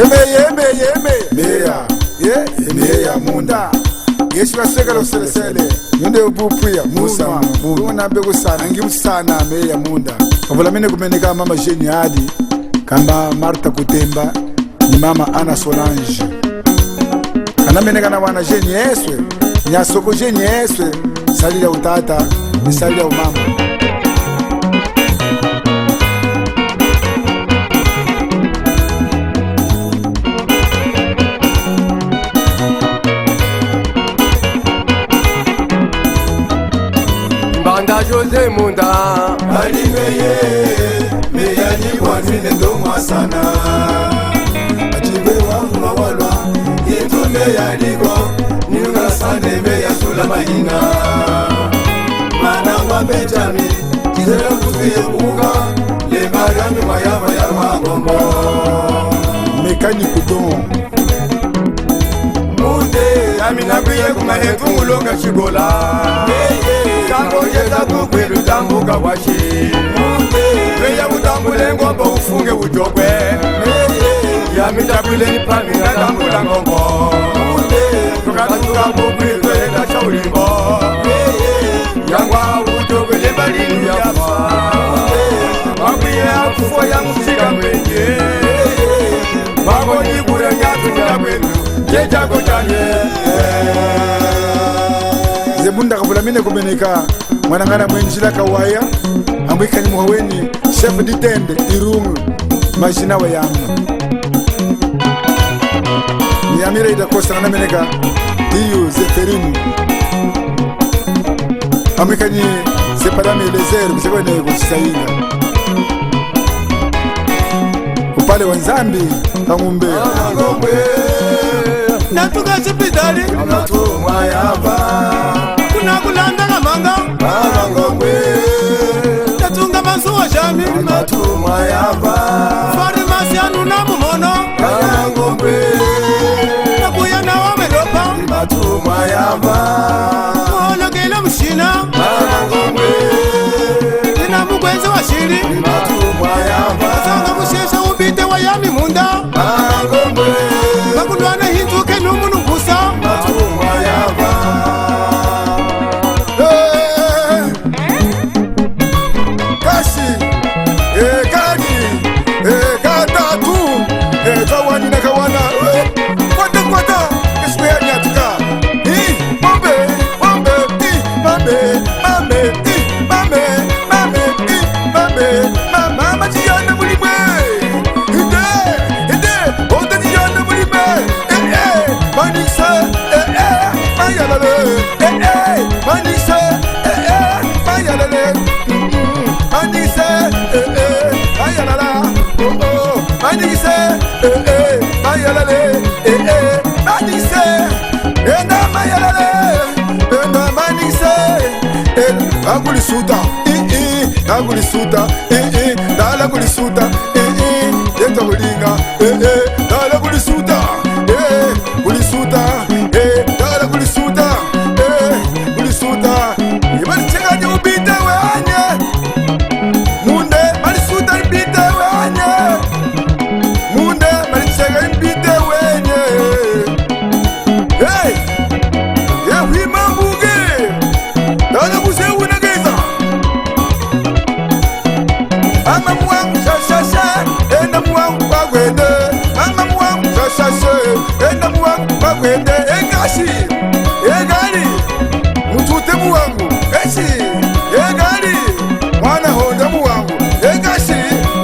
Meya Meya Munda Yeshua Segalo Selesele Yonde ubupuya Musa Muna bego sana Ngimu sana Meya Munda Kavula mine kumeneka mama Jeni Hadi Kamba Marta Kutemba Ni mama Ana Solange Kana meneka na wana Jeni Eswe Nyasoko Jeni Eswe Sali ya utata Ni sali ya umama Banda Jose Munda Ali Meya ni wazine ndoma sana Ajibe wangu mawalwa Yetu Meya ligo Niunga sane Meya sula mahina Mana wa Benjamin Kizera kufiye muga Le mariami mayama ya wangombo Mekaniku don Munde Amina kuye kumahetu mulonga chigola Tango jeza kukwelu tambuka washi Meya utambule ngombo ufunge ujogwe Ya mitabule nipami na tambula ngombo Tukatuka kukwelu enda shaulimbo Yangwa ujogwe lembalinu ya fa Wakuye akufo ya musika mwenye Wako jibura nyatu ya kwenu Jejago janye Zebunda kabula mine kumeneka Mwanangana mwenjila kawaya Ambwika ni muhaweni Chef ditende irungu Majina wa yamu Ni amira ida kosta na meneka Diyu zeferinu Ambwika ni Sepadame lezeru Msekwe na kuchisainga Upale wanzambi Kangumbe Natuka chipidali Natumwa yaba Kulanda kamanga Ngombe Natunga masuwa shami Matumwa yaba Fari masianu na mumono Ngombe Nakuya na wamelopa Matumwa yaba Mwono kila mshina Ngombe Nina mugwenzi wa shiri Matumwa yaba Sanga mushesha ubite wa yami munda Ngombe Makundwana hinduke numunu kusa Matumwa yaba Kawani na kawana Kwata Kiswea nyatuka Mambe Mama Majiana mulimwe Ide Oda jiana mulimwe Manisa Mayalale Manisa Mayalale Manisa Mayalala Manisa Mayalale Manisa Ena Mayalale Ena Manisa Agulisuta Agulisuta Dala gulisuta Yeta hulinga Dala gulisuta Gulisuta Dala gulisuta Gulisuta Yemani chega de ubite wanye Munde malisuta ibite wanye Munde malichega ibite wenye Hey Wima mbuge Dala kusewu negeza Mama mwangu shashasha Enda mwangu bagwende Mama mwangu shashasha Enda mwangu bagwende Engashi Egari Mutute mwangu Eshi Egari Mwana honda mwangu Engashi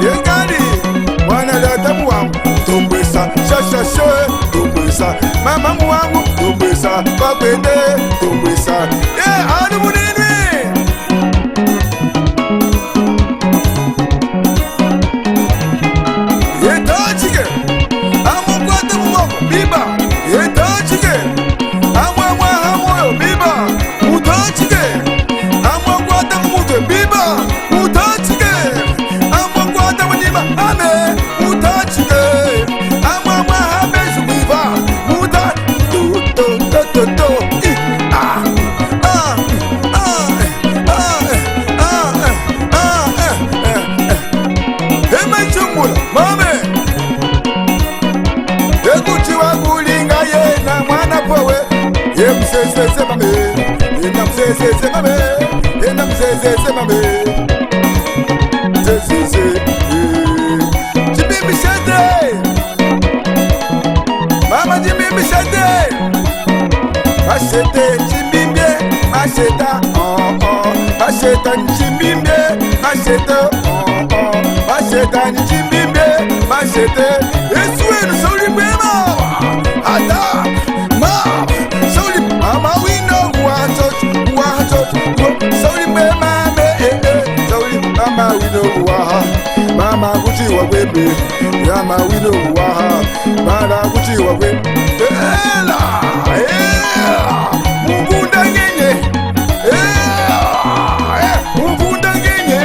Egari Mwana lata mwangu Tumbwesa shashasha Tumbwesa Mama mwangu Tumbwesa bagwende Tumbwesa Anu munini Biba, yeta chike, mzezeze mame, ena mzezeze mame. Zezeze, Jimmy Shade, Mama Jimmy Shade, Machete, Jimmy, Macheta, Macheta, Jimmy, Machete, Macheta, Jimmy, Machete, Eswin, sorry, Mama, Ada, Ma, sorry, Mama, we know what, sorry, Mama, sorry, Mama, we know what, Mama, Gucci, what we be, Mama, we know what, Mama, Gucci, what we be, Ella, Mubunda Genye, Mubunda Genye,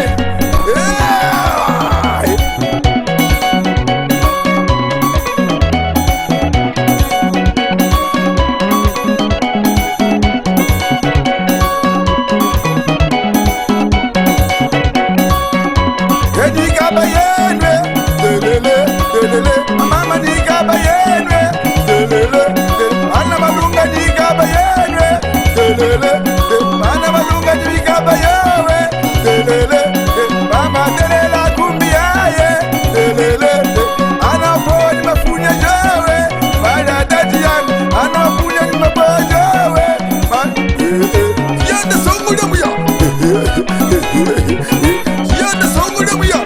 Mama Nika Bayenwe, Anna Malunga Nika Bayenwe, Anna Malunga Nika Bayenwe, Mama Telela Kumbiaye, Anna Poli Mafunya Jawe, Maya Dadian, Anna Punya Mabajawe, Yanda Songu Damuya, Yanda Songu Damuya.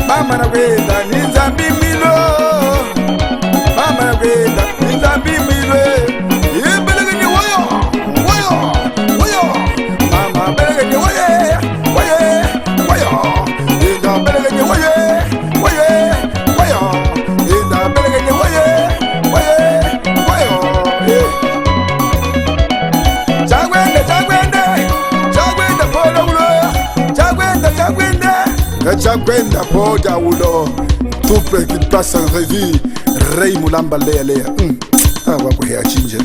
Mama na kwenda nizambi milo, Mama na kwenda nizambi milo. Ibelege woyo, woyo, woyo. Mama belege woye, woye, woyo. Ida belege woye, woye, woyo. Ida belege woye, woye, woyo. Chagwende, chagwende, chagwende polo ulo, chagwende, chagwende. Chagwenda poja ulo tupe qui passe en revue Ray Mulamba lea lea. Wako hea chinja.